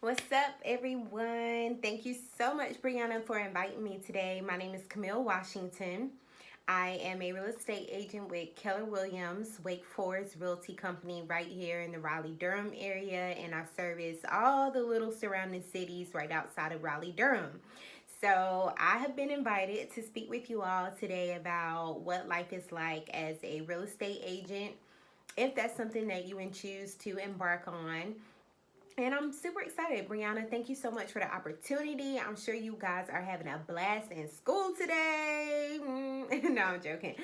What's up, everyone? Thank you so much, Brianna, for inviting me today. My name is Camille Washington. I am a real estate agent with Keller-Williams, Wake Forest Realty Company, right here in the Raleigh-Durham area, and I service all the little surrounding cities right outside of Raleigh-Durham. So I have been invited to speak with you all today about what life is like as a real estate agent, if that's something that you would choose to embark on. And I'm super excited, Brianna. Thank you so much for the opportunity. I'm sure you guys are having a blast in school today. No, I'm joking.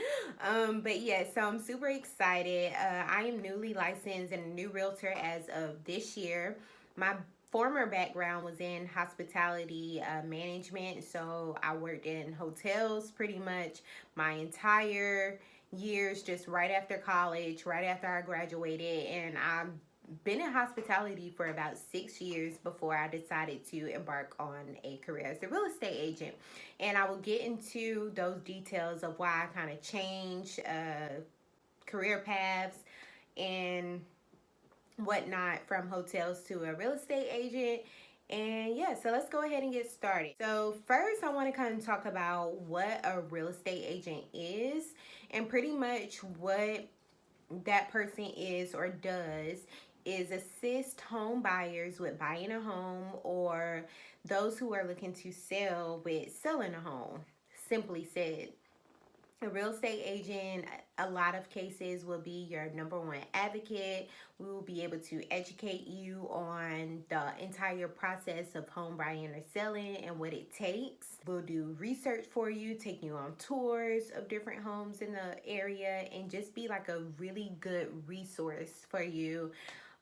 But yeah, so I'm super excited. I am newly licensed and a new realtor as of this year. My former background was in hospitality management, so I worked in hotels pretty much my entire years, just right after college, right after I graduated, and I'm been in hospitality for about 6 years before I decided to embark on a career as a real estate agent. And I will get into those details of why I kind of changed career paths and whatnot from hotels to a real estate agent. And yeah, so let's go ahead and get started. So, first, I want to kind of talk about what a real estate agent is and pretty much what that person is or does is assist home buyers with buying a home or those who are looking to sell with selling a home. Simply said, a real estate agent, a lot of cases, will be your number one advocate. We will be able to educate you on the entire process of home buying or selling and what it takes. We'll do research for you, take you on tours of different homes in the area, and just be like a really good resource for you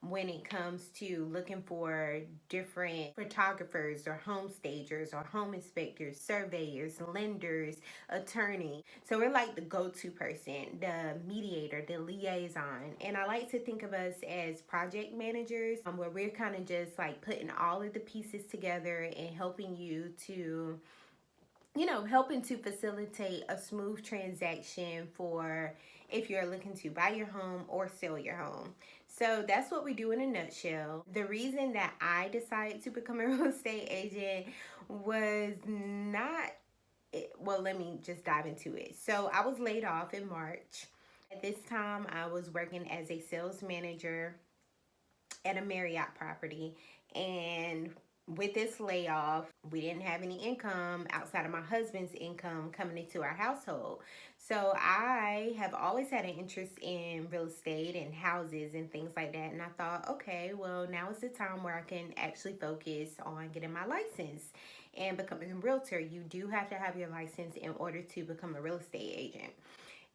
when it comes to looking for different photographers or home stagers or home inspectors, surveyors, lenders, attorney. So we're like the go-to person, the mediator, the liaison. And I like to think of us as project managers, where we're kind of just like putting all of the pieces together and helping you to helping to facilitate a smooth transaction for if you're looking to buy your home or sell your home. So that's what we do in a nutshell. The reason that I decided to become a real estate agent was not, well, let me just dive into it. So I was laid off in March. At this time, I was working as a sales manager at a Marriott property. And with this layoff, we didn't have any income outside of my husband's income coming into our household. So I have always had an interest in real estate and houses and things like that. And I thought, okay, well, now is the time where I can actually focus on getting my license and becoming a realtor. You do have to have your license in order to become a real estate agent.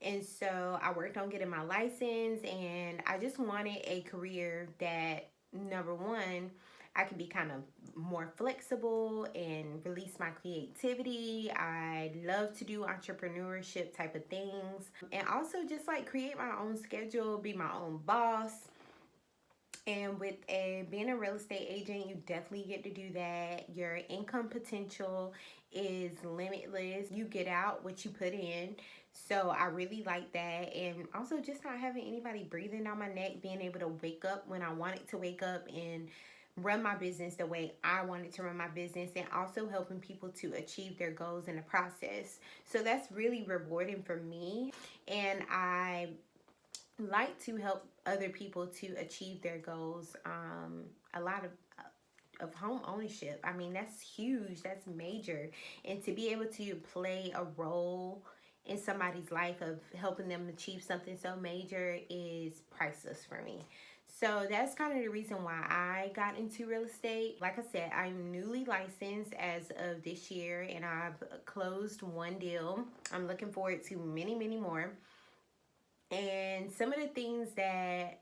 And so I worked on getting my license, and I just wanted a career that, number one, I could be kind of more flexible and release my creativity. I love to do entrepreneurship type of things, and also just like create my own schedule, be my own boss. And with being a real estate agent, you definitely get to do that. Your income potential is limitless. You get out what you put in. So I really like that. And also just not having anybody breathing down my neck, being able to wake up when I wanted to wake up and run my business the way I wanted to run my business, and also helping people to achieve their goals in the process. So that's really rewarding for me. And I like to help other people to achieve their goals. A lot of home ownership. I mean, that's huge. That's major. And to be able to play a role in somebody's life of helping them achieve something so major is priceless for me. So that's kind of the reason why I got into real estate. Like I said, I'm newly licensed as of this year, and I've closed one deal. I'm looking forward to many, many more. And some of the things that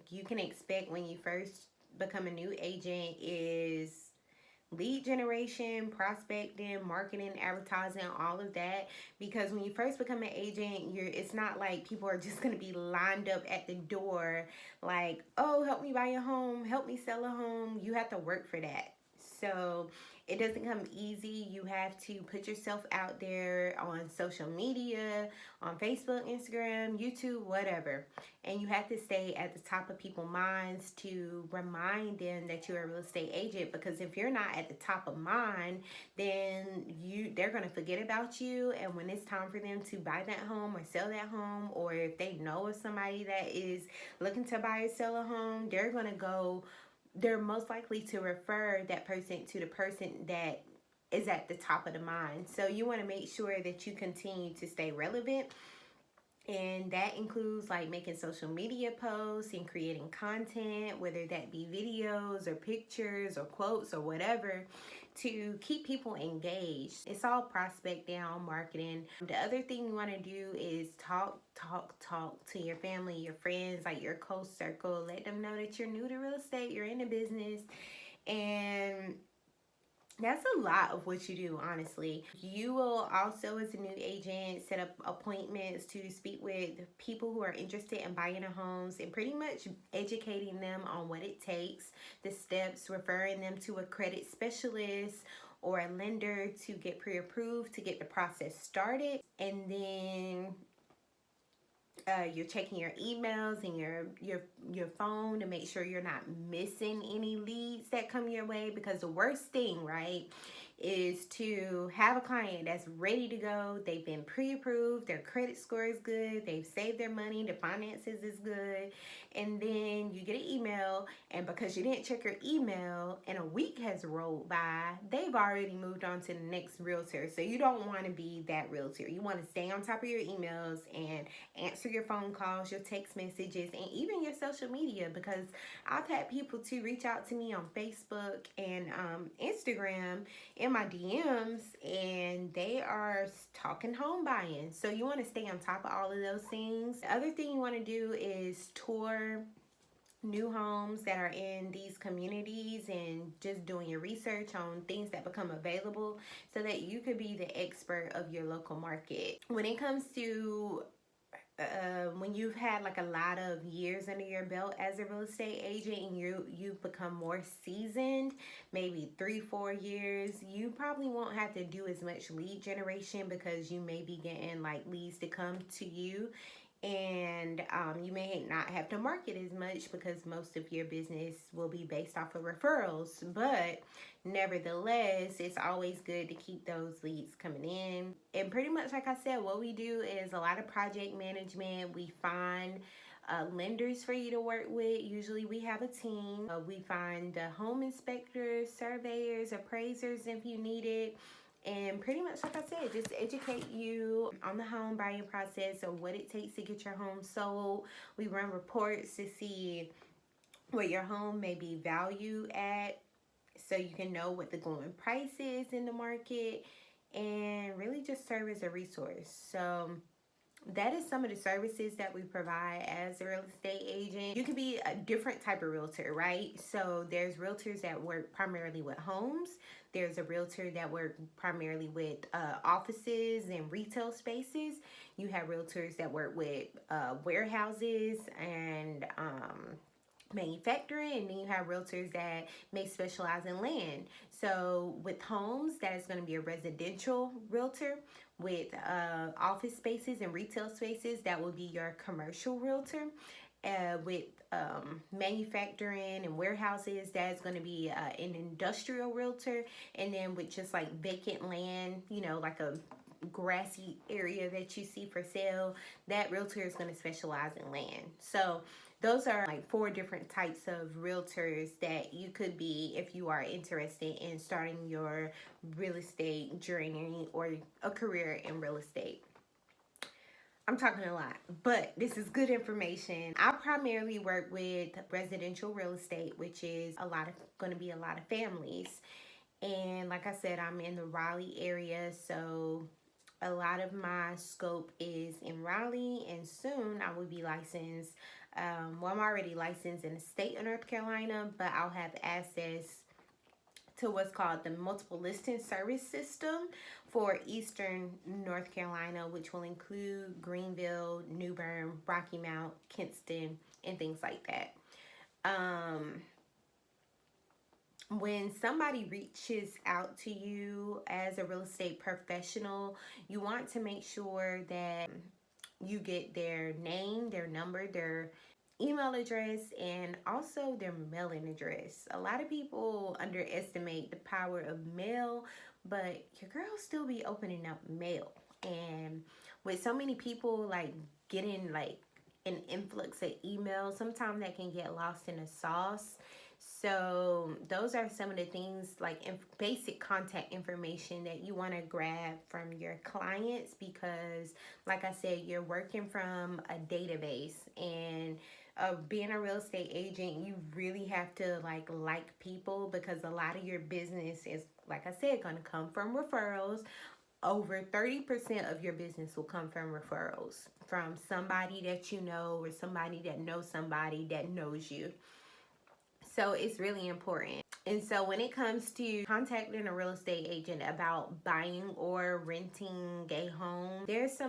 you can expect when you first become a new agent is lead generation, prospecting, marketing, advertising, all of that. Because when you first become an agent, it's not like people are just going to be lined up at the door like, oh, help me buy a home, help me sell a home. You have to work for that. So it doesn't come easy. You have to put yourself out there on social media, on Facebook, Instagram, YouTube, whatever. And you have to stay at the top of people's minds to remind them that you're a real estate agent, because if you're not at the top of mind, then they're going to forget about you. And when it's time for them to buy that home or sell that home, or if they know of somebody that is looking to buy or sell a home, they're most likely to refer that person to the person that is at the top of the mind. So you want to make sure that you continue to stay relevant, and that includes like making social media posts and creating content, whether that be videos or pictures or quotes or whatever, to keep people engaged. It's all prospect down marketing. The other thing you want to do is talk to your family, your friends, like your close circle. Let them know that you're new to real estate, you're in the business, and that's a lot of what you do, honestly. You will also, as a new agent, set up appointments to speak with people who are interested in buying a homes, and pretty much educating them on what it takes, the steps, referring them to a credit specialist or a lender to get pre-approved, to get the process started. And then you're checking your emails and your phone to make sure you're not missing any leads that come your way, because the worst thing, right, is to have a client that's ready to go. They've been pre-approved, their credit score is good, they've saved their money, the finances is good, and then you get an email, and because you didn't check your email and a week has rolled by, they've already moved on to the next realtor. So you don't want to be that realtor. You want to stay on top of your emails and answer your phone calls, your text messages, and even your social media, because I've had people to reach out to me on Facebook and Instagram in my DMs, and they are talking home buying. So you want to stay on top of all of those things. The other thing you want to do is tour new homes that are in these communities, and just doing your research on things that become available so that you could be the expert of your local market. When it comes to when you've had like a lot of years under your belt as a real estate agent, and you've become more seasoned, maybe 3-4 years, you probably won't have to do as much lead generation, because you may be getting like leads to come to you, and you may not have to market as much, because most of your business will be based off of referrals. But nevertheless, it's always good to keep those leads coming in. And pretty much like I said, what we do is a lot of project management. We find lenders for you to work with. Usually we have a team. We find home inspectors, surveyors, appraisers if you need it. And pretty much, like I said, just educate you on the home buying process, or what it takes to get your home sold. We run reports to see what your home may be valued at, so you can know what the going price is in the market, and really just serve as a resource. So that is some of the services that we provide as a real estate agent. You could be a different type of realtor, right? So there's realtors that work primarily with homes. There's a realtor that work primarily with offices and retail spaces. You have realtors that work with warehouses and manufacturing, and then you have realtors that may specialize in land. So with homes, that is going to be a residential realtor. With office spaces and retail spaces, that will be your commercial realtor. With manufacturing and warehouses, that's going to be an industrial realtor. And then with just like vacant land, like a grassy area that you see for sale, that realtor is going to specialize in land. So those are like 4 different types of realtors that you could be if you are interested in starting your real estate journey or a career in real estate. I'm talking a lot, but this is good information. I primarily work with residential real estate, which is going to be a lot of families. And like I said, I'm in the Raleigh area, so a lot of my scope is in Raleigh, and soon I will be licensed. I'm already licensed in the state of North Carolina, but I'll have access to what's called the multiple listing service system for Eastern North Carolina, which will include Greenville, New Bern, Rocky Mount, Kinston, and things like that. when somebody reaches out to you as a real estate professional, you want to make sure that you get their name, their number, their email address, and also their mailing address. A lot of people underestimate the power of mail, but your girl still be opening up mail. And with so many people like getting like an influx of emails, sometimes that can get lost in the sauce. So those are some of the things like basic contact information that you want to grab from your clients, because like I said, you're working from a database, and being a real estate agent, you really have to like people, because a lot of your business is, like I said, going to come from referrals. Over 30% of your business will come from referrals from somebody that you know, or somebody that knows somebody that knows you. So it's really important. And so when it comes to contacting a real estate agent about buying or renting a home, there's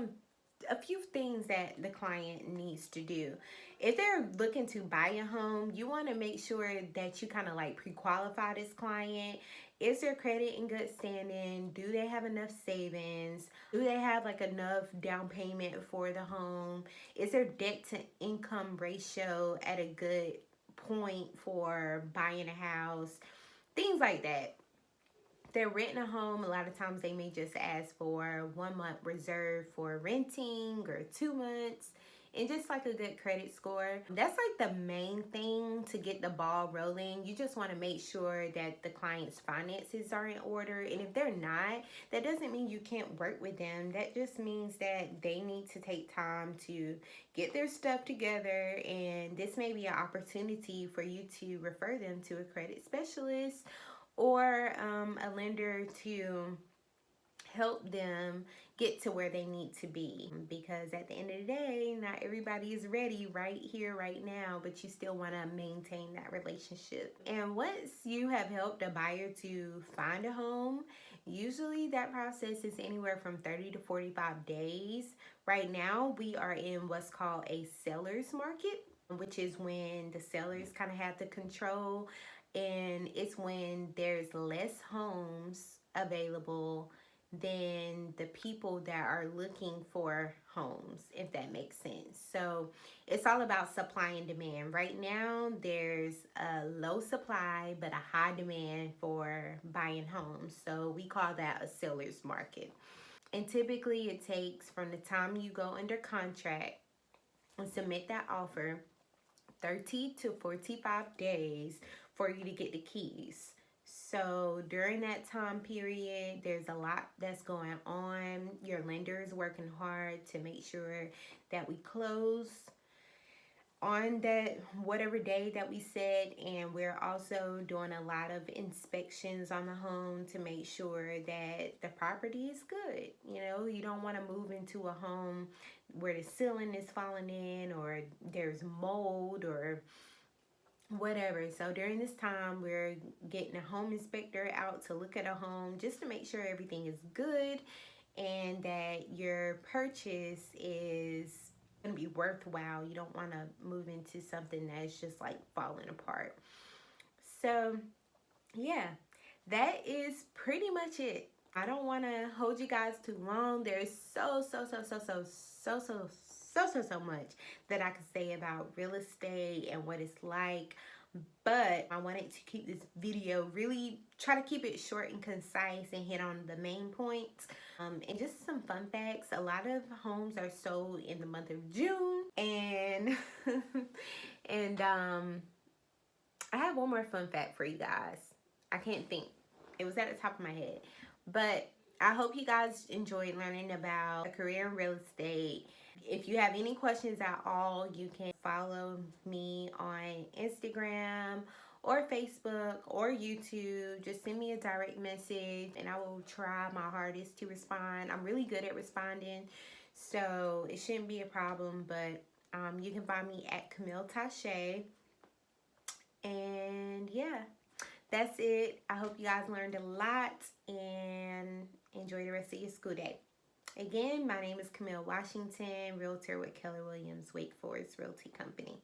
a few things that the client needs to do. If they're looking to buy a home, you want to make sure that you kind of like pre-qualify this client. Is their credit in good standing? Do they have enough savings? Do they have like enough down payment for the home? Is their debt to income ratio at a good point for buying a house? Things like that. They're renting a home, a lot of times they may just ask for 1 month reserve for renting, or 2 months, and just like a good credit score. That's like the main thing to get the ball rolling. You just want to make sure that the client's finances are in order. And if they're not, that doesn't mean you can't work with them. That just means that they need to take time to get their stuff together. And this may be an opportunity for you to refer them to a credit specialist, or a lender, to help them get to where they need to be. Because at the end of the day, not everybody is ready right here, right now, but you still want to maintain that relationship. And once you have helped a buyer to find a home, usually that process is anywhere from 30 to 45 days. Right now, we are in what's called a seller's market, which is when the sellers kind of have the control, and it's when there's less homes available than the people that are looking for homes, if that makes sense. So it's all about supply and demand. Right now, there's a low supply but a high demand for buying homes. So we call that a seller's market. And typically it takes, from the time you go under contract and submit that offer, 30 to 45 days for you to get the keys. So during that time period, there's a lot that's going on. Your lender is working hard to make sure that we close on that whatever day that we said, and we're also doing a lot of inspections on the home to make sure that the property is good. You know, you don't want to move into a home where the ceiling is falling in, or there's mold, or whatever. So during this time, we're getting a home inspector out to look at a home just to make sure everything is good and that your purchase is going to be worthwhile. You don't want to move into something that's just like falling apart. So yeah, that is pretty much it. I don't want to hold you guys too long. There's so much that I could say about real estate and what it's like, but I wanted to keep this video, really try to keep it short and concise and hit on the main points. And just some fun facts. A lot of homes are sold in the month of June, and and I have one more fun fact for you guys. I can't think. It was at the top of my head. But I hope you guys enjoyed learning about a career in real estate. If you have any questions at all, you can follow me on Instagram or Facebook or YouTube. Just send me a direct message and I will try my hardest to respond. I'm really good at responding, so it shouldn't be a problem. But you can find me at Camille Tache. And yeah, that's it. I hope you guys learned a lot and enjoy the rest of your school day. Again, my name is Camille Washington, realtor with Keller-Williams Wake Forest Realty Company.